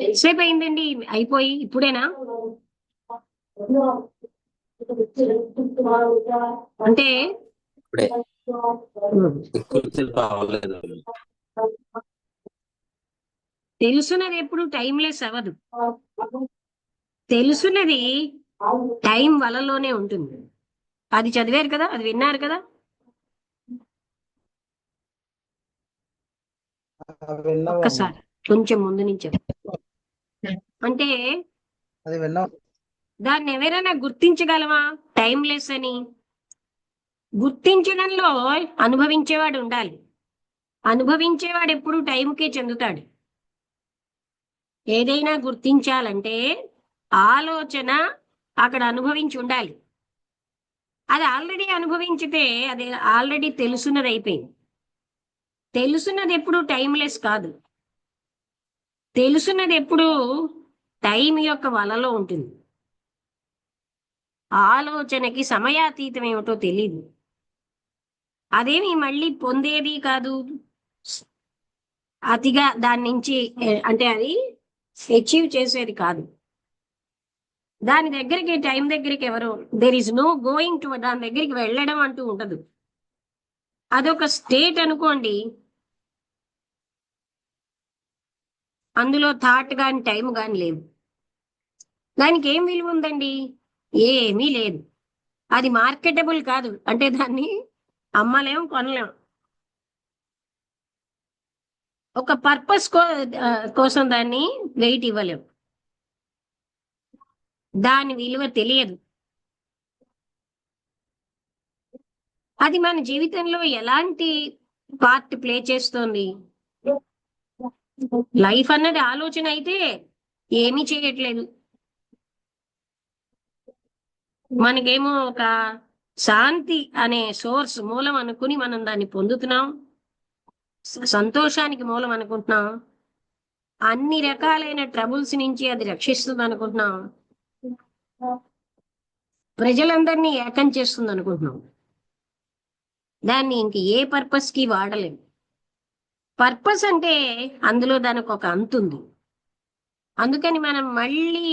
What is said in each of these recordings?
ఎంతసేపు అయిందండి అయిపోయి ఇప్పుడేనా? అంటే ఇప్పుడే ఉమ్, ఎక్కువసేపు అవ్వలేదు. తెలుసున్నది ఎప్పుడు టైంలెస్ అవ్వదు. తెలుసున్నది టైం వలలోనే ఉంటుంది. అది చదివారు కదా, అది విన్నారు కదా. విన్నామమ్మా. ఒక్కసారి కొంచెం ముందు నుంచి అంటే అది విన్నాం. దాన్ని ఎవరైనా గుర్తించగలమా టైంలెస్ అని? గుర్తించడంలో అనుభవించేవాడు ఉండాలి. అనుభవించేవాడు ఎప్పుడు టైంకే చెందుతాడు. ఏదైనా గుర్తించాలంటే ఆలోచన అక్కడ అనుభవించి ఉండాలి. అది ఆల్రెడీ అనుభవించితే అది ఆల్రెడీ తెలుసున్నది అయిపోయింది. తెలుసున్నది ఎప్పుడు టైంలెస్ కాదు. తెలుసున్నది ఎప్పుడు టైం యొక్క వలలో ఉంటుంది. ఆలోచనకి సమయాతీతం ఏమిటో తెలియదు. అదేమి మళ్ళీ పొందేది కాదు. అతిగా దాని నుంచి అంటే అది అచీవ్ చేసేది కాదు. దాని దగ్గరికి టైం దగ్గరికి ఎవరు there is no going to దాని దగ్గరికి వెళ్ళడం అంటూ ఉండదు. అదొక స్టేట్ అనుకోండి. అందులో థాట్ కానీ టైం కానీ లేవు. దానికి ఏం విలువ ఉందండి? ఏమీ లేదు. అది మార్కెటబుల్ కాదు. అంటే దాన్ని అమ్మలేం, కొనలేం. ఒక పర్పస్ కోసం దాన్ని వెయిట్ ఇవ్వలేం. దాని విలువ తెలియదు. అది మన జీవితంలో ఎలాంటి పార్ట్ ప్లే చేస్తోంది? లైఫ్ అన్నది ఆలోచన అయితే ఏమీ చేయట్లేదు. మనకేమో ఒక శాంతి అనే సోర్స్ మూలం అనుకుని మనం దాన్ని పొందుతున్నాం. సంతోషానికి మూలం అనుకుంటున్నాం. అన్ని రకాలైన ట్రబుల్స్ నుంచి అది రక్షిస్తుంది అనుకుంటున్నాం. ప్రజలందరినీ ఏకం చేస్తుంది అనుకుంటున్నాం. దాన్ని ఇంక ఏ పర్పస్ కి వాడలేం. పర్పస్ అంటే అందులో దానికి ఒక అంతు ఉంది. అందుకని మనం మళ్ళీ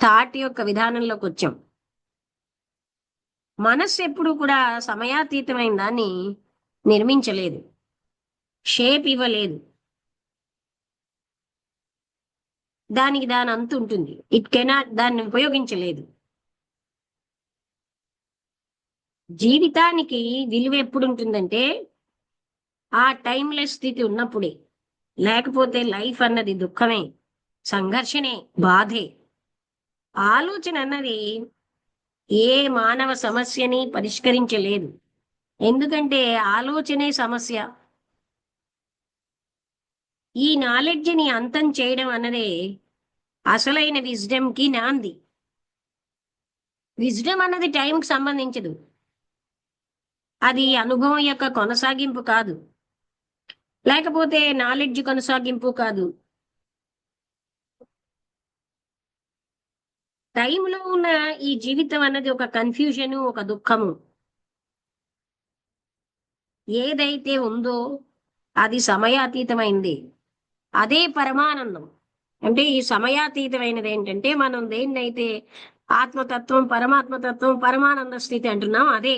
థాట్ యొక్క విధానంలోకి వచ్చాం. మనస్సు ఎప్పుడు కూడా సమయాతీతమైన దాన్ని నిర్మించలేదు, షేప్ ఇవ్వలేదు. దానికి దాని అంతు ఉంటుంది. ఇట్ కెనాట్ దాన్ని ఉపయోగించలేదు. జీవితానికి విలువ ఎప్పుడు ఉంటుందంటే ఆ టైంలెస్ స్థితి ఉన్నప్పుడే. లేకపోతే లైఫ్ అన్నది దుఃఖమే, సంఘర్షణే, బాధే. ఆలోచన అన్నది ఏ మానవ సమస్యని పరిష్కరించలేదు. ఎందుకంటే ఆలోచనే సమస్య. ఈ నాలెడ్జ్ని అంతం చేయడం అన్నదే అసలైన విజ్డమ్కి నాంది. విజ్డమ్ అన్నది టైంకి సంబంధించదు. అది అనుభవం యొక్క కొనసాగింపు కాదు, లేకపోతే నాలెడ్జ్ కొనసాగింపు కాదు. టైంలో ఉన్న ఈ జీవితం అన్నది ఒక కన్ఫ్యూజను, ఒక దుఃఖము. ఏదైతే ఉందో అది సమయాతీతమైంది. అదే పరమానందం. అంటే ఈ సమయాతీతమైనది ఏంటంటే మనం దేన్నైతే ఆత్మతత్వం, పరమాత్మతత్వం, పరమానంద స్థితి అంటున్నాం అదే.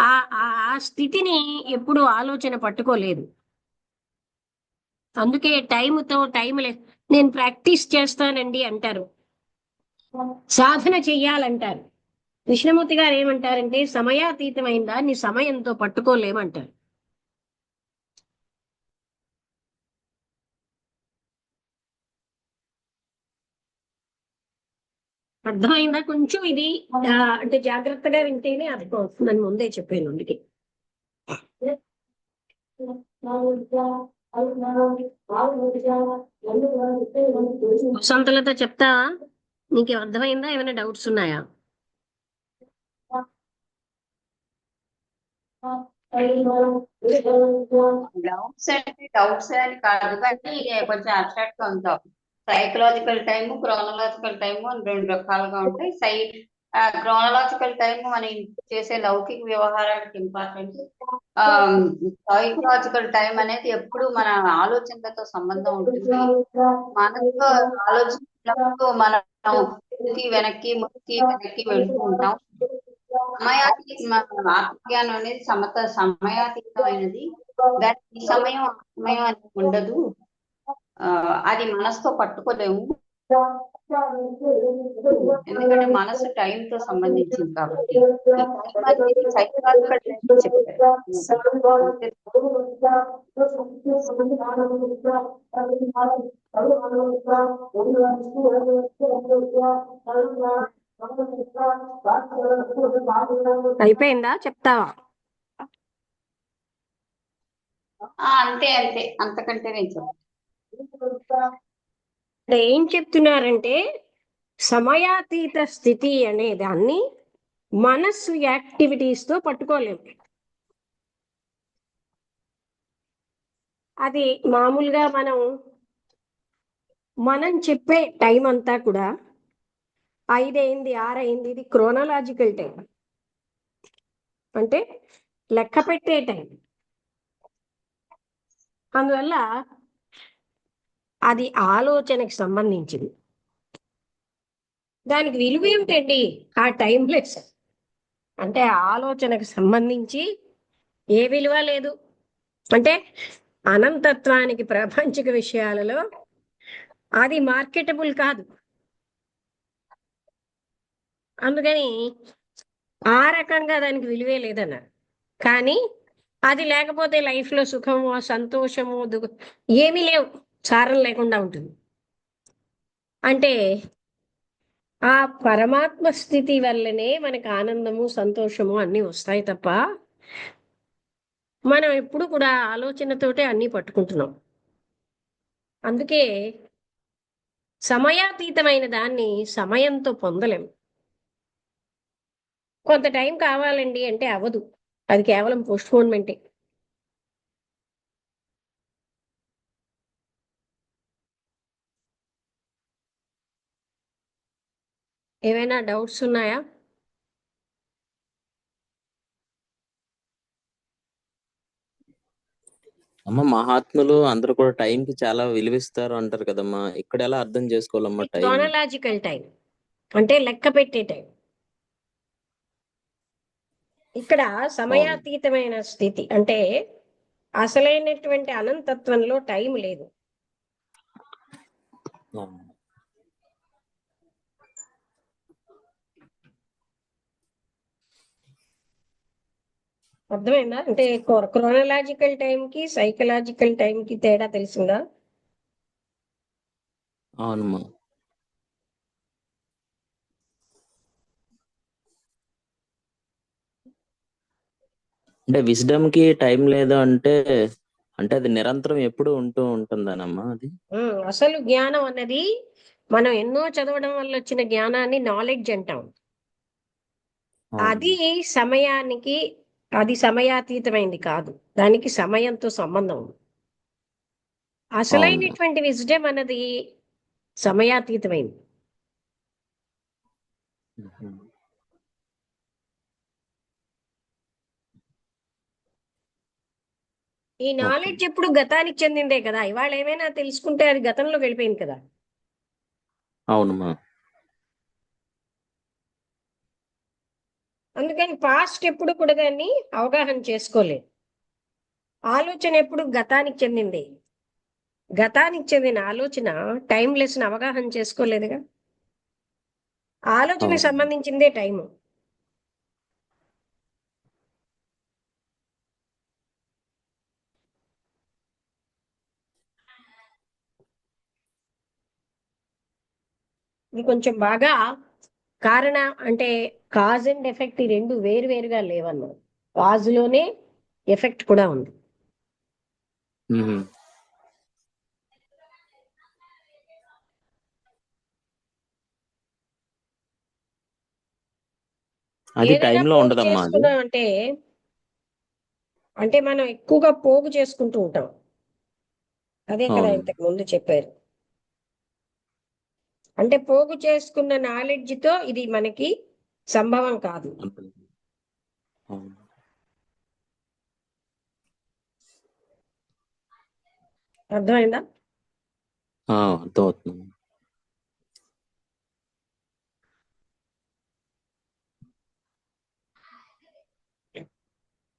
ఆ ఆ ఆ స్థితిని ఎప్పుడు ఆలోచన పట్టుకోలేదు. అందుకే టైంతో టైం నేను ప్రాక్టీస్ చేస్తానండి అంటారు, సాధన చెయ్యాలంటారు. కృష్ణమూర్తి గారు ఏమంటారంటే సమయాతీతమైన దాన్ని సమయంతో పట్టుకోలేమంటారు. అర్థమైందా? కొంచెం ఇది అంటే జాగ్రత్తగా వింటేనే అర్థం అవుతుందని ముందే చెప్పాను. అందుకే వసంతలతో చెప్తావా? నీకు అర్థమైందా? ఏమైనా డౌట్స్ ఉన్నాయా? డౌట్స్ అంటే డౌట్స్ అని కాదు, కానీ కొంచెం అబ్స్ట్రాక్ట్ గా ఉంటాం. సైకలాజికల్ టైము, క్రోనలాజికల్ టైము అని రెండు రకాలుగా ఉంటాయి. క్రోనలాజికల్ టైం మనం చేసే లౌకిక వ్యవహారానికి ఇంపార్టెంట్. సైకలాజికల్ టైం అనేది ఎప్పుడు మన ఆలోచనలతో సంబంధం ఉంటుంది. మనతో ఆలోచించినప్పుడు మనం ముందుకి వెనక్కి వెళ్తూ ఉంటాం. ఆత్మజ్ఞానం అనేది సమయాతీతమైనది. దానికి ఈ సమయం ఆ సమయం అనేది ఉండదు. అది మనసుతో పట్టుకోలేము, ఎందుకంటే మనసు టైం తో సంబంధించింది కాబట్టి. ఈ టైం అనేది సైకలాజికల్ టైం చెప్పారు. అయిపోయిందా? చెప్తావా? అంతే అంతే, అంతకంటే నేను చెప్పను. ఇక్కడ ఏం చెప్తున్నారంటే సమయాతీత స్థితి అనే దాన్ని మనస్సు యాక్టివిటీస్ తో పట్టుకోలేము. అది మామూలుగా మనం చెప్పే టైం అంతా కూడా 5 అయింది 6 అయింది, ఇది క్రోనలాజికల్ టైం, అంటే లెక్క పెట్టే టైం. అందువల్ల అది ఆలోచనకి సంబంధించింది. దానికి విలువ ఏమిటండి? ఆ టైంలెస్ అంటే ఆలోచనకు సంబంధించి ఏ విలువ లేదు. అంటే అనంతత్వానికి ప్రపంచిక విషయాలలో అది మార్కెటబుల్ కాదు. అందుకని ఆ రకంగా దానికి విలువే లేదన్నారు. కానీ అది లేకపోతే లైఫ్లో సుఖము సంతోషము ఏమీ లేవు, సారం లేకుండా ఉంటుంది. అంటే ఆ పరమాత్మ స్థితి వల్లనే మనకు ఆనందము సంతోషము అన్నీ వస్తాయి తప్ప మనం ఎప్పుడు కూడా ఆలోచనతోటే అన్నీ పట్టుకుంటున్నాం. అందుకే సమయాతీతమైన దాన్ని సమయంతో పొందలేం. కొంత టైం కావాలండి అంటే అవ్వదు, అది కేవలం పోస్ట్పోన్మెంటే. ఏమైనా డౌట్స్ ఉన్నాయా? అమ్మ, మహాత్ములు అందరూ కూడా టైం కి చాలా విలువిస్తారు అంటారు కదమ్మా. ఇక్కడ ఎలా అర్థం చేసుకోవాలమ్మా టైం? క్రోనలాజికల్ టైం అంటే లెక్క పెట్టే టైం. ఇక్కడ సమయాతీతమైన స్థితి అంటే అసలైనటువంటి అనంతత్వంలో టైం లేదు. అర్థమైందా? అంటే క్రోనలాజికల్ టైంకి సైకలాజికల్ టైంకి తేడా తెలిసిందా? అవునమ్మా. అంటే విజ్డమ్ కి టైం లేదు అంటే అది నిరంతరం ఎప్పుడు ఉంటూ ఉంటుందనమ్మా అది? అసలు జ్ఞానం అన్నది మనం ఎన్నో చదవడం వల్ల వచ్చిన జ్ఞానాన్ని నాలెడ్జ్ అంటాం. అది సమయానికి అది సమయాతీతమైంది కాదు, దానికి సమయంతో సంబంధం ఉంది. అసలైనటువంటి విజ్డమ్ అన్నది సమయాతీతమైంది. ఈ నాలెడ్జ్ ఎప్పుడు గతానికి చెందిందే కదా. ఇవాళ ఏమైనా తెలుసుకుంటే అది గతంలో వెళ్ళిపోయింది కదా. అవునమ్మా. అందుకని పాస్ట్ ఎప్పుడు కూడా దాన్ని అవగాహన చేసుకోలేదు. ఆలోచన ఎప్పుడు గతానికి చెందింది. గతానికి చెందిన ఆలోచన టైంలెస్ అవగాహన చేసుకోలేదుగా. ఆలోచనకు సంబంధించిందే టైము. ఇది కొంచెం బాగా కారణ అంటే కాజ్ అండ్ ఎఫెక్ట్ ఈ రెండు వేరు వేరుగా లేవన్నారు. కాజులోనే ఎఫెక్ట్ కూడా ఉంది. అది టైంలో ఉండదమ్మా. అంటే అంటే మనం ఎక్కువగా పోగు చేసుకుంటూ ఉంటాం. అదే కదా ఇంతకు ముందు చెప్పారు. అంటే పోగు చేసుకున్న నాలెడ్జ్ తో ఇది మనకి సంభవం కాదు. అంతే. అవును. అర్థమైందా? అర్థమవుతుంది.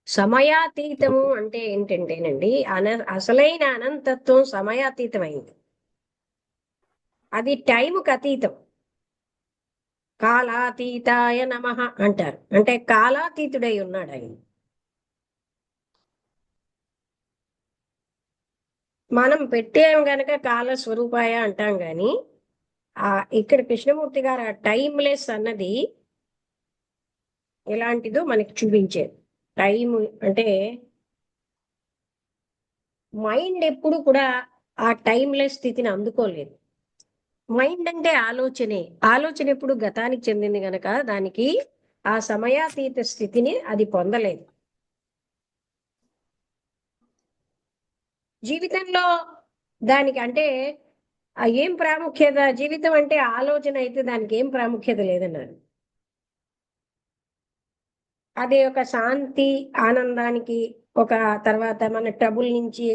సమయాతీతము అంటే ఏంటంటేనండి, అసలైన అనంతత్వం సమయాతీతమైంది. అది టైముకు అతీతం. కాలాతీతాయ నమః అంటారు. అంటే కాలాతీతుడై ఉన్నాడు ఆయన. మనం పెట్టాం గనక కాల స్వరూపాయ అంటాం గాని ఇక్కడ కృష్ణమూర్తి గారు ఆ టైమ్లెస్ అన్నది ఎలాంటిదో మనకి చూపించారు. టైం అంటే మైండ్ ఎప్పుడు కూడా ఆ టైమ్లెస్ స్థితిని అందుకోలేదు. మైండ్ అంటే ఆలోచనే. ఆలోచన ఎప్పుడు గతానికి చెందింది గనక దానికి ఆ సమయాతీత స్థితిని అది పొందలేదు. జీవితంలో దానికి అంటే ఏం ప్రాముఖ్యత? జీవితం అంటే ఆలోచన అయితే దానికి ఏం ప్రాముఖ్యత లేదన్నారు. అది ఒక శాంతి ఆనందానికి, ఒక తర్వాత మన ట్రబుల్ నుంచి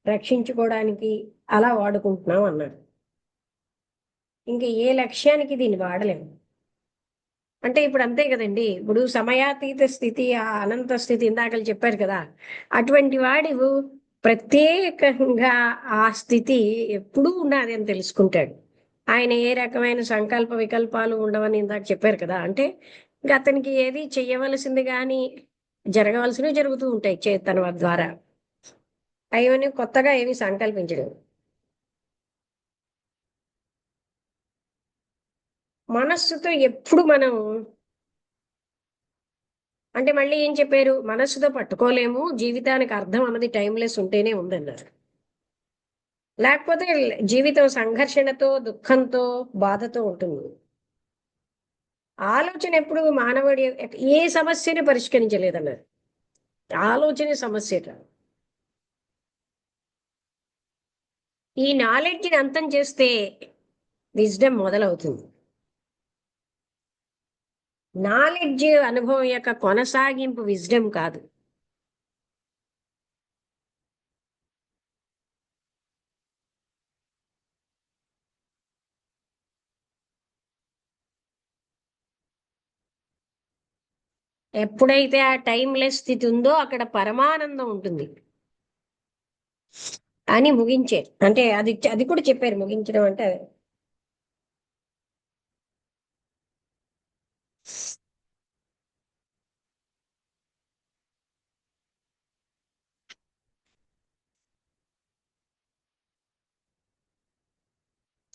రక్షించుకోవడానికి అలా వాడుకుంటున్నాం అన్నాడు. ఇంక ఏ లక్ష్యానికి దీన్ని వాడలేము. అంటే ఇప్పుడు అంతే కదండి. ఇప్పుడు సమయాతీత స్థితి, ఆ అనంత స్థితి ఇందాకలు చెప్పారు కదా, అటువంటి వాడు ప్రత్యేకంగా ఆ స్థితి ఎప్పుడూ ఉన్నది అని తెలుసుకుంటాడు. ఆయన ఏ రకమైన సంకల్ప వికల్పాలు ఉండవని ఇందాక చెప్పారు కదా. అంటే ఇంకా అతనికి ఏది చెయ్యవలసింది కానీ జరగవలసినవి జరుగుతూ ఉంటాయి తన ద్వారా. అవన్నీ కొత్తగా ఏమి సంకల్పించడం. మనస్సుతో ఎప్పుడు మనం అంటే మళ్ళీ ఏం చెప్పారు? మనస్సుతో పట్టుకోలేము, జీవితానికి అర్థం అన్నది టైంలెస్ ఉంటేనే ఉందన్నారు. లేకపోతే జీవితం సంఘర్షణతో, దుఃఖంతో, బాధతో ఉంటుంది. ఆలోచన ఎప్పుడు మానవుడి ఏ సమస్యని పరిష్కరించలేదన్నారు. ఆలోచనే సమస్య. ఈ నాలెడ్జ్ని అంతం చేస్తే విజ్డమ్ మొదలవుతుంది. నాలెడ్జ్ అనుభవం యొక్క కొనసాగింపు విజ్డమ్ కాదు. ఎప్పుడైతే ఆ టైమ్లెస్ స్థితి ఉందో అక్కడ పరమానందం ఉంటుంది అని ముగించారు. అంటే అది అది కూడా చెప్పారు. ముగించడం అంటే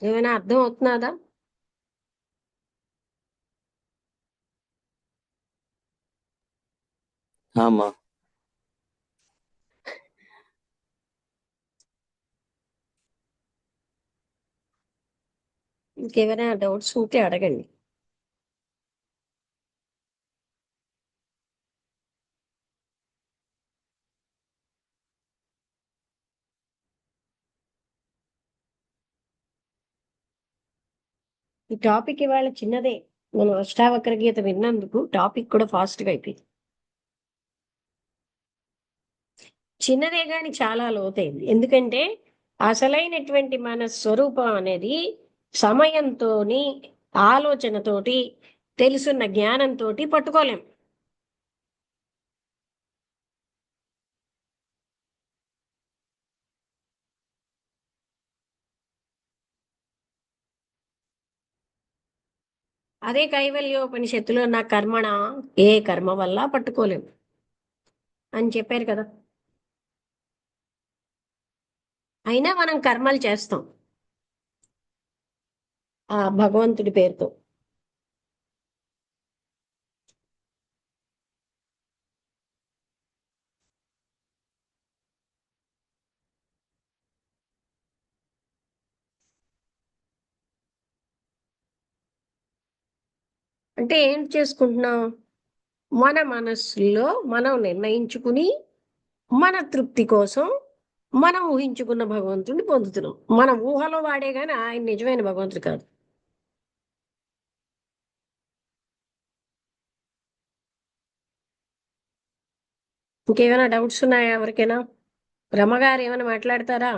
ఏమైనా అర్థం అవుతున్నదా? అమ్మా. ఇంకేమైనా డౌట్స్ ఉంటే అడగండి. ఈ టాపిక్ ఇవాళ చిన్నదే. మనం అష్టావక్ర గీత విన్నందుకు టాపిక్ కూడా ఫాస్ట్గా అయిపోయింది. చిన్నదే కానీ చాలా లోతైంది. ఎందుకంటే అసలైనటువంటి మన స్వరూపం అనేది సమయంతోని, ఆలోచనతోటి, తెలుసున్న జ్ఞానంతో పట్టుకోలేం. అదే కైవల్యోపనిషత్తులో నా కర్మణ ఏ కర్మ వల్ల పట్టుకోలేము అని చెప్పారు కదా. అయినా మనం కర్మలు చేస్తాం ఆ భగవంతుడి పేరుతో. అంటే ఏం చేసుకుంటున్నాం? మన మనస్సులో మనం నిర్ణయించుకుని మన తృప్తి కోసం మనం ఊహించుకున్న భగవంతుడిని పొందుతున్నాం. మన ఊహలో వాడే గాని ఆయన నిజమైన భగవంతుడు కాదు. ఇంకేమైనా డౌట్స్ ఉన్నాయా ఎవరికైనా? రమగారు ఏమైనా మాట్లాడతారా?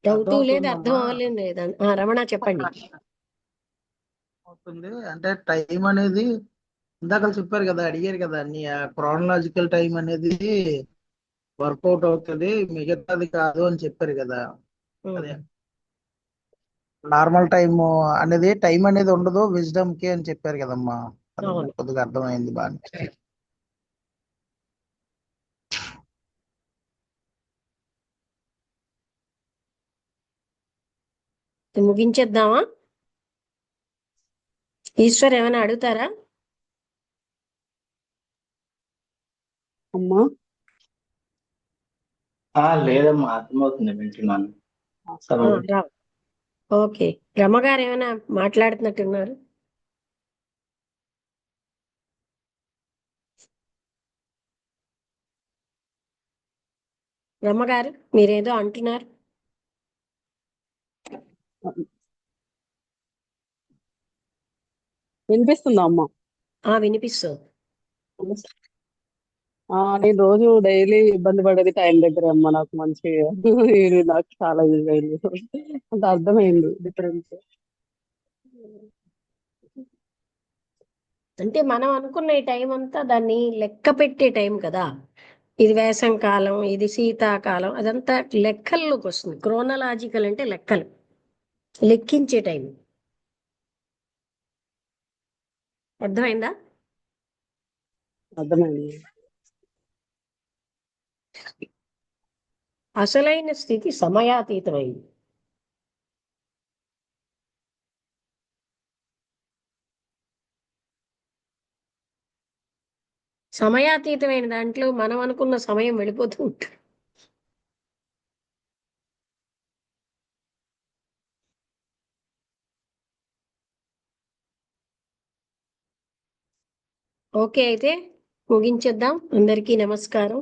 డౌట్ లేదు, అర్థం అర్థమవుతుందమ్మా. అవ్వలేదు లేదా? రమణ చెప్పండి. అవుతుంది అంటే టైం అనేది ఇందాక చెప్పారు కదా, అడిగారు కదా నీ క్రానలాజికల్ టైం అనేది వర్కౌట్ అవుతుంది, మిగతాది కాదు అని చెప్పారు కదా. అదే నార్మల్ టైం అనేది టైం అనేది ఉండదు విజ్డమ్ కి అని చెప్పారు కదమ్మా. అది అవును. కొద్దిగా అర్థమైంది బాగా. ముగించేద్దామా? ఈశ్వర్ ఏమైనా అడుగుతారా? అమ్మా లేదమ్మా, అర్థమవుతుంది, వింటున్నాను. రా. ఓకే, రమగారు ఏమైనా మాట్లాడుతున్నట్టున్నారు. రమ్మగారు మీరేదో అంటున్నారు. వినిపిస్తుందా అమ్మా? వినిపిస్తుంది. నేను రోజు డైలీ ఇబ్బంది పడేది టైం దగ్గర అమ్మా. నాకు మంచిగా ఇది నాకు చాలా యూజ్ అయింది. అంత అర్థమైంది డిఫరెన్స్. అంటే మనం అనుకున్న ఈ టైం అంతా దాన్ని లెక్క పెట్టే టైం కదా. ఇది వేసవి కాలం, ఇది శీతాకాలం, అదంతా లెక్కల్లోకి వస్తుంది. క్రోనలాజికల్ అంటే లెక్కలు, లెక్కించే టైం. అర్థమైందా? అర్థమైంది. అసలైన స్థితి సమయాతీతమైంది. సమయాతీతమైన దాంట్లో మనం అనుకున్న సమయం వెళ్ళిపోతూ ఉంటుంది. ఓకే, అయితే ముగించేద్దాం. అందరికీ నమస్కారం.